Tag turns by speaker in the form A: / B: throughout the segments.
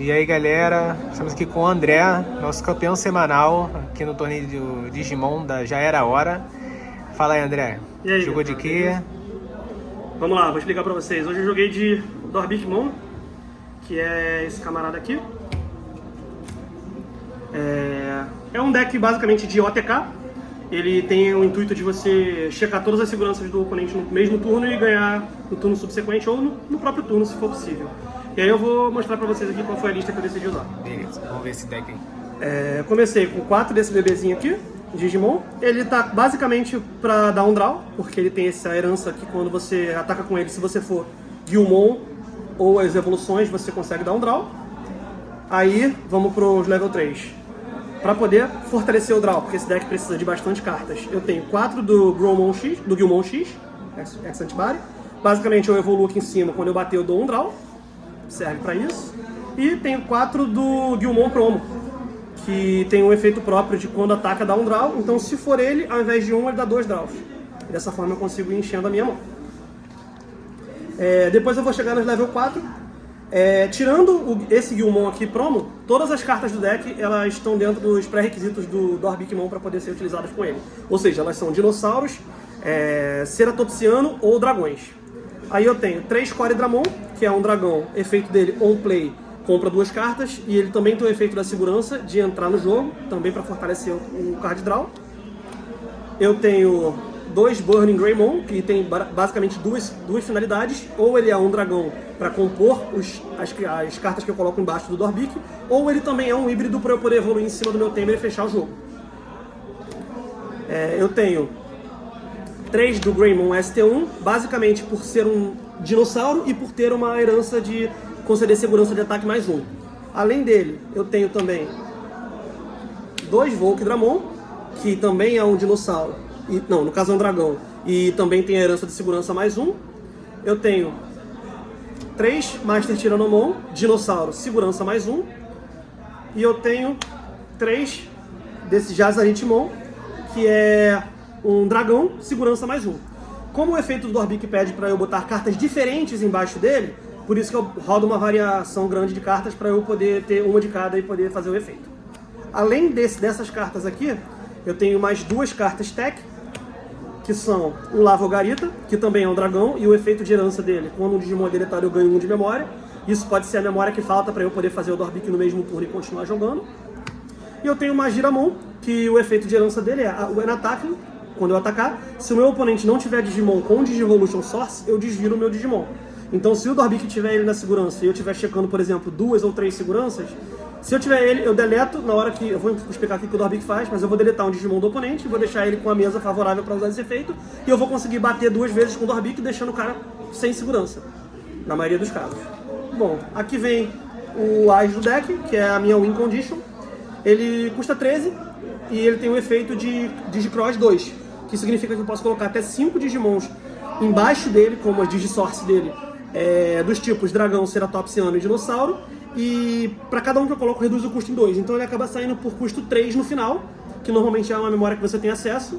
A: E aí galera, estamos aqui com o André, nosso campeão semanal aqui no torneio do Digimon da Já Era Hora. Fala aí, André,
B: E aí,
A: jogou de quê?
B: Vamos lá, vou explicar pra vocês. Hoje eu joguei de Dorbikmon, que é esse camarada aqui. É um deck basicamente de OTK. Ele tem o intuito de você checar todas as seguranças do oponente no mesmo turno e ganhar no turno subsequente ou no próprio turno, se for possível. E aí eu vou mostrar pra vocês aqui qual foi a lista que eu decidi usar.
A: Beleza, vamos ver esse deck aí.
B: Comecei com 4 desse bebezinho aqui, Digimon. Ele tá basicamente pra dar um draw, porque ele tem essa herança que quando você ataca com ele, se você for Gyumon ou as evoluções, você consegue dar um draw. Aí vamos pros level 3. Pra poder fortalecer o draw, porque esse deck precisa de bastante cartas. Eu tenho 4 do Gyumon X, Ex-Antibody. Basicamente eu evoluo aqui em cima, quando eu bater eu dou um draw. Serve pra isso. E tenho 4 do Gyumon Promo, que tem um efeito próprio de quando ataca dá um draw. Então se for ele, ao invés de um, ele dá 2 draws. E dessa forma eu consigo ir enchendo a minha mão. Depois eu vou chegar nos level 4. Tirando esse Gyumon aqui promo, todas as cartas do deck elas estão dentro dos pré-requisitos do Dorbikmon para poder ser utilizadas com ele. Ou seja, elas são dinossauros, ceratopsiano ou dragões. Aí eu tenho 3 Core Dramon, que é um dragão, efeito dele on play, compra 2 cartas, e ele também tem o efeito da segurança de entrar no jogo, também para fortalecer o card draw. Eu tenho 2 Burning Greymon, que tem basicamente duas finalidades. Ou ele é um dragão para compor as cartas que eu coloco embaixo do Dorbik, ou ele também é um híbrido para eu poder evoluir em cima do meu Tamer e fechar o jogo. Eu tenho 3 do Greymon ST1, basicamente por ser um dinossauro e por ter uma herança de conceder segurança de ataque mais 1. Além dele, eu tenho também 2 Volkdramon, que também é um dinossauro. No caso é um dragão. E também tem a herança de segurança mais 1. Eu tenho 3 Master Tyrannomon, dinossauro, segurança mais 1. E eu tenho 3 desse Jazaritmon, que é um dragão, segurança mais 1. Como o efeito do Dorbik pede para eu botar cartas diferentes embaixo dele, por isso que eu rodo uma variação grande de cartas para eu poder ter uma de cada e poder fazer o efeito. Além dessas cartas aqui, eu tenho mais 2 cartas Tech, que são o Lavogarita, que também é um dragão, e o efeito de herança dele, quando um Digimon é deletado eu ganho 1 de memória. Isso pode ser a memória que falta para eu poder fazer o Dorbik no mesmo turno e continuar jogando. E eu tenho o Magiramon, que o efeito de herança dele é o N-Attack. Quando eu atacar, se o meu oponente não tiver Digimon com Digivolution Source, eu desviro o meu Digimon. Então se o Dorbik tiver ele na segurança e eu estiver checando, por exemplo, 2 ou 3 seguranças, se eu tiver ele, eu deleto na hora que... Eu vou explicar aqui o que o Dorbik faz, mas eu vou deletar um Digimon do oponente, vou deixar ele com a mesa favorável para usar esse efeito, e eu vou conseguir bater 2 vezes com o Dorbik, deixando o cara sem segurança, na maioria dos casos. Bom, aqui vem o As do deck, que é a minha Win Condition. Ele custa 13, e ele tem o efeito de Digicross 2, que significa que eu posso colocar até 5 Digimons embaixo dele, como a Digisource dele, dos tipos Dragão, Ceratopsiano e Dinossauro. E para cada um que eu coloco reduz o custo em 2, então ele acaba saindo por custo 3 no final, que normalmente é uma memória que você tem acesso.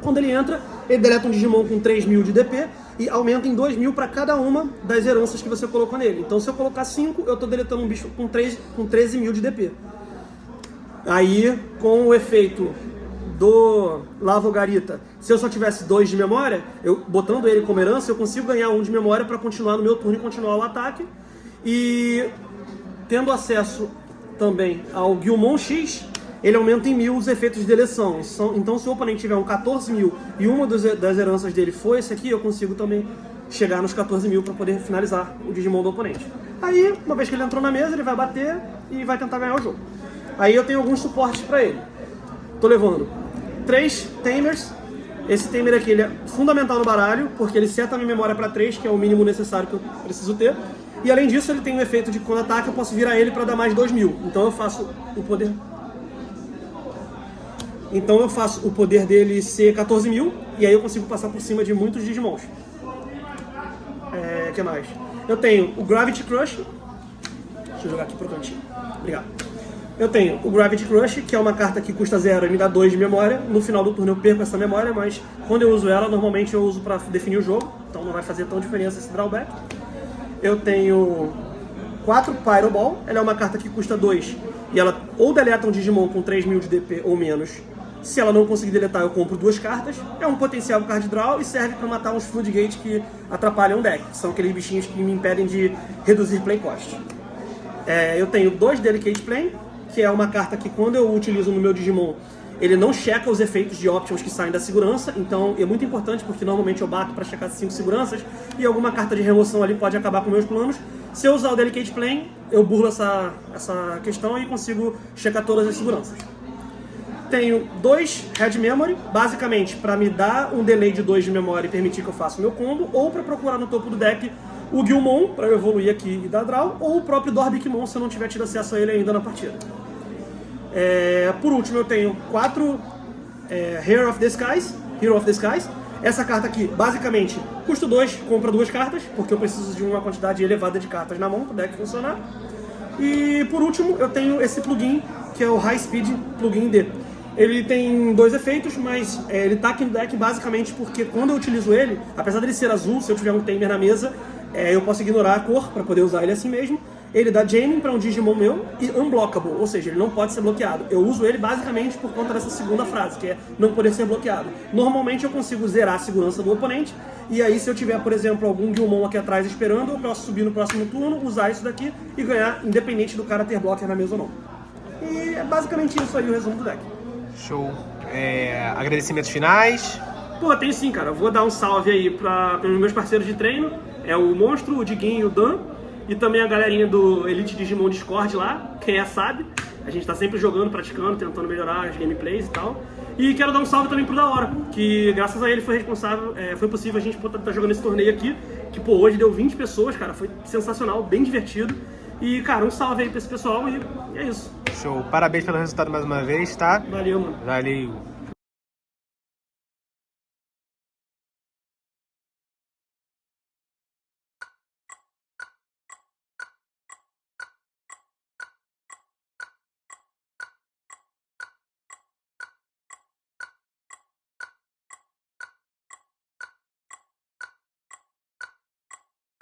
B: Quando ele entra, ele deleta um Digimon com 3.000 de DP e aumenta em 2.000 para cada uma das heranças que você colocou nele. Então se eu colocar 5, eu estou deletando um bicho com 13.000 de DP. Aí, com o efeito do Lavogarita, se eu só tivesse 2 de memória, eu botando ele como herança, eu consigo ganhar 1 de memória para continuar no meu turno e continuar o ataque. E tendo acesso também ao Gyumon X, ele aumenta em 1.000 os efeitos de eleição. Então se o oponente tiver um 14.000 e uma das heranças dele for esse aqui, eu consigo também chegar nos 14.000 para poder finalizar o Digimon do oponente. Aí, uma vez que ele entrou na mesa, ele vai bater e vai tentar ganhar o jogo. Aí eu tenho alguns suportes para ele. Tô levando 3 Tamers. Esse Tamer aqui ele é fundamental no baralho, porque ele seta a minha memória para 3, que é o mínimo necessário que eu preciso ter. E além disso, ele tem o efeito de quando ataca, eu posso virar ele para dar mais 2.000. Então eu faço o poder dele ser 14.000, e aí eu consigo passar por cima de muitos Digimons. Que mais? Eu tenho o Gravity Crush. Deixa eu jogar aqui pro cantinho. Obrigado. Eu tenho o Gravity Crush, que é uma carta que custa 0 e me dá 2 de memória. No final do turno eu perco essa memória, mas quando eu uso ela, normalmente eu uso para definir o jogo. Então não vai fazer tão diferença esse drawback. Eu tenho 4 Pyro Ball, ela é uma carta que custa 2 e ela ou deleta um Digimon com 3.000 de DP ou menos. Se ela não conseguir deletar, eu compro 2 cartas. É um potencial card draw e serve para matar uns Floodgate que atrapalham o deck. São aqueles bichinhos que me impedem de reduzir play cost. Eu tenho 2 Delicate Plane, que é uma carta que quando eu utilizo no meu Digimon, ele não checa os efeitos de options que saem da segurança, então é muito importante porque normalmente eu bato para checar 5 seguranças e alguma carta de remoção ali pode acabar com meus planos. Se eu usar o Delicate Plane, eu burlo essa questão e consigo checar todas as seguranças. Tenho 2 Red Memory, basicamente para me dar um delay de 2 de memória e permitir que eu faça o meu combo, ou para procurar no topo do deck o Guilmon, para eu evoluir aqui e dar draw, ou o próprio Dorbikmon, se eu não tiver tido acesso a ele ainda na partida. Por último, eu tenho 4 Hero of the Skies. Essa carta aqui, basicamente, custa 2, compra 2 cartas, porque eu preciso de uma quantidade elevada de cartas na mão para o deck funcionar. E por último, eu tenho esse plugin, que é o High Speed Plugin D. Ele tem 2 efeitos, mas ele tá aqui no deck basicamente porque quando eu utilizo ele, apesar dele ser azul, se eu tiver um Tamer na mesa, eu posso ignorar a cor para poder usar ele assim mesmo. Ele dá jamming para um Digimon meu e unblockable, ou seja, ele não pode ser bloqueado. Eu uso ele basicamente por conta dessa segunda frase, que é não poder ser bloqueado. Normalmente eu consigo zerar a segurança do oponente, e aí se eu tiver, por exemplo, algum Guilmon aqui atrás esperando, eu posso subir no próximo turno, usar isso daqui e ganhar, independente do cara ter blocker na mesa ou não. E é basicamente isso aí o resumo do deck.
A: Show. Agradecimentos finais?
B: Pô, tem sim, cara. Eu vou dar um salve aí para os meus parceiros de treino. É o Monstro, o Diguinho e o Dan. E também a galerinha do Elite Digimon Discord lá, quem sabe. A gente tá sempre jogando, praticando, tentando melhorar as gameplays e tal. E quero dar um salve também pro Da Hora, que graças a ele foi possível a gente estar jogando esse torneio aqui, que pô, hoje deu 20 pessoas, cara, foi sensacional, bem divertido. E cara, um salve aí pra esse pessoal e é isso.
A: Show. Parabéns pelo resultado mais uma vez, tá?
B: Valeu, mano.
A: Valeu.